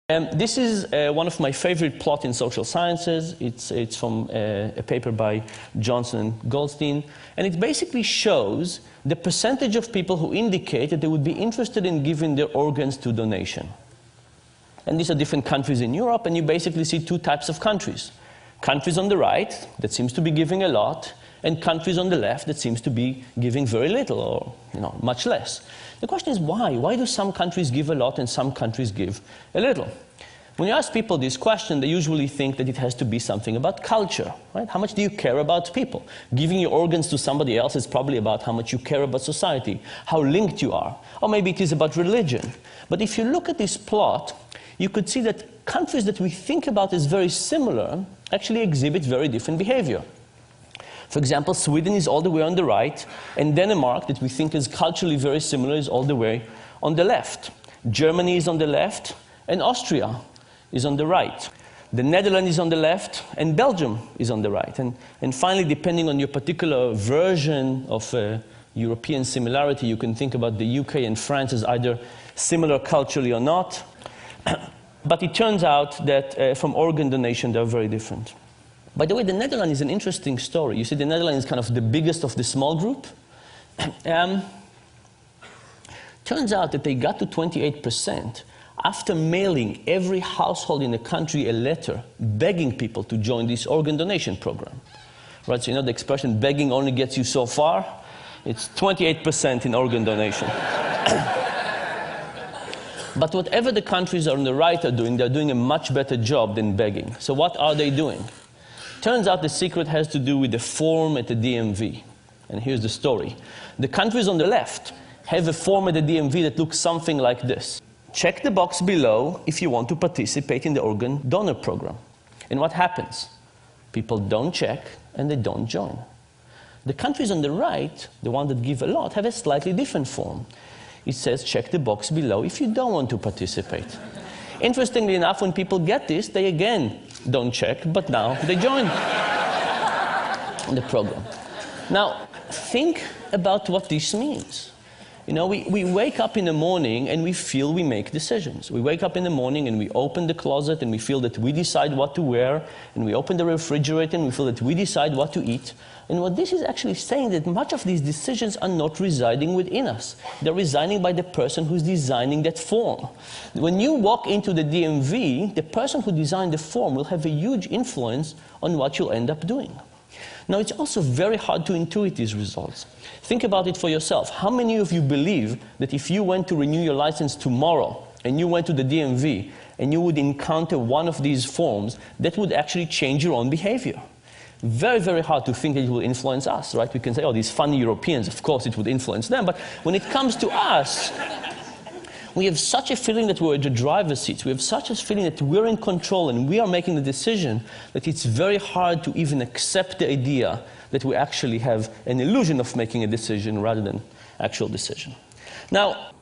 This is one of my favorite plots in social sciences. It's from a paper by Johnson and Goldstein. And it basically shows the percentage of people who indicate that they would be interested in giving their organs to donation. And these are different countries in Europe, and you basically see two types of countries. Countries on the right that seems to be giving a lot, and countries on the left that seems to be giving very little, or much less. The question is why? Why do some countries give a lot and some countries give a little? When you ask people this question, they usually think that it has to be something about culture, right? How much do you care about people? Giving your organs to somebody else is probably about how much you care about society, how linked you are, or maybe it is about religion. But if you look at this plot, you could see that countries that we think about as very similar actually exhibit very different behavior. For example, Sweden is all the way on the right, and Denmark, that we think is culturally very similar, is all the way on the left. Germany is on the left, and Austria is on the right. The Netherlands is on the left, and Belgium is on the right. And finally, depending on your particular version of European similarity, you can think about the UK and France as either similar culturally or not. But it turns out that from organ donation, they're very different. By the way, the Netherlands is an interesting story. You see, the Netherlands is kind of the biggest of the small group. Turns out that they got to 28% after mailing every household in the country a letter begging people to join this organ donation program. Right, so you know the expression, begging only gets you so far? It's 28% in organ donation. But whatever the countries on the right are doing, they're doing a much better job than begging. So what are they doing? Turns out the secret has to do with the form at the DMV. And here's the story. The countries on the left have a form at the DMV that looks something like this. Check the box below if you want to participate in the organ donor program. And what happens? People don't check and they don't join. The countries on the right, the ones that give a lot, have a slightly different form. It says check the box below if you don't want to participate. Interestingly enough, when people get this, they again don't check, but now they join the program. Now, think about what this means. You know, we wake up in the morning and we feel we make decisions. We wake up in the morning and we open the closet and we feel that we decide what to wear, and we open the refrigerator and we feel that we decide what to eat. And what this is actually saying that much of these decisions are not residing within us. They're residing by the person who's designing that form. When you walk into the DMV, the person who designed the form will have a huge influence on what you'll end up doing. Now, it's also very hard to intuit these results. Think about it for yourself. How many of you believe that if you went to renew your license tomorrow and you went to the DMV and you would encounter one of these forms, that would actually change your own behavior? Very, very hard to think that it will influence us, right? We can say, oh, these funny Europeans, of course it would influence them. But when it comes to us, we have such a feeling that we're at the driver's seat. We have such a feeling that we're in control and we are making the decision that it's very hard to even accept the idea that we actually have an illusion of making a decision rather than actual decision. Now,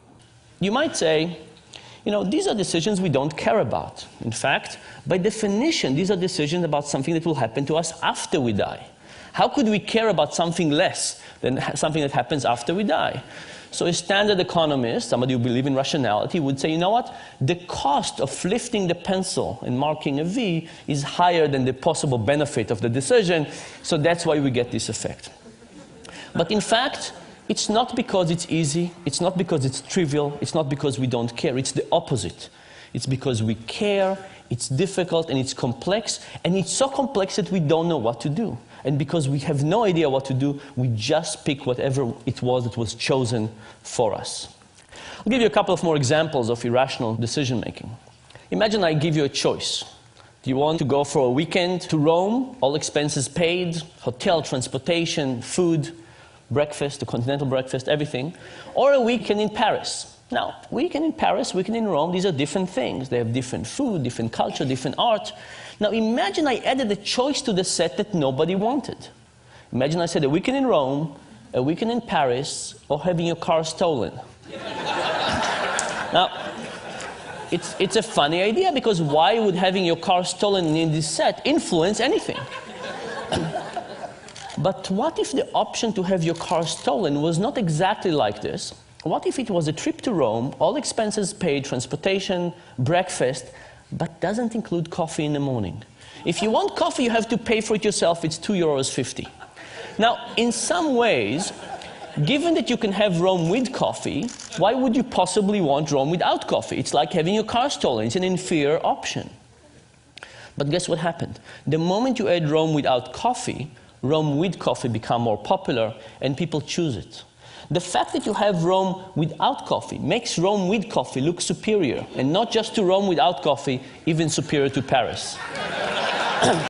you might say, you know, these are decisions we don't care about. In fact, by definition, these are decisions about something that will happen to us after we die. How could we care about something less than something that happens after we die? So a standard economist, somebody who believes in rationality, would say, you know what? The cost of lifting the pencil and marking a V is higher than the possible benefit of the decision, so that's why we get this effect. But in fact, it's not because it's easy, it's not because it's trivial, it's not because we don't care, it's the opposite. It's because we care, it's difficult, and it's complex, and it's so complex that we don't know what to do. And because we have no idea what to do, we just pick whatever it was that was chosen for us. I'll give you a couple of more examples of irrational decision-making. Imagine I give you a choice. Do you want to go for a weekend to Rome, all expenses paid, hotel, transportation, food, breakfast, the continental breakfast, everything, or a weekend in Paris? Now, weekend in Paris, weekend in Rome, these are different things. They have different food, different culture, different art. Now, imagine I added a choice to the set that nobody wanted. Imagine I said a weekend in Rome, a weekend in Paris, or having your car stolen. Now, it's a funny idea, because why would having your car stolen in this set influence anything? But what if the option to have your car stolen was not exactly like this? What if it was a trip to Rome, all expenses paid, transportation, breakfast, but doesn't include coffee in the morning. If you want coffee, you have to pay for it yourself. It's €2.50. Now, in some ways, given that you can have Rome with coffee, why would you possibly want Rome without coffee? It's like having your car stolen. It's an inferior option. But guess what happened? The moment you add Rome without coffee, Rome with coffee become more popular, and people choose it. The fact that you have Rome without coffee makes Rome with coffee look superior, and not just to Rome without coffee, even superior to Paris.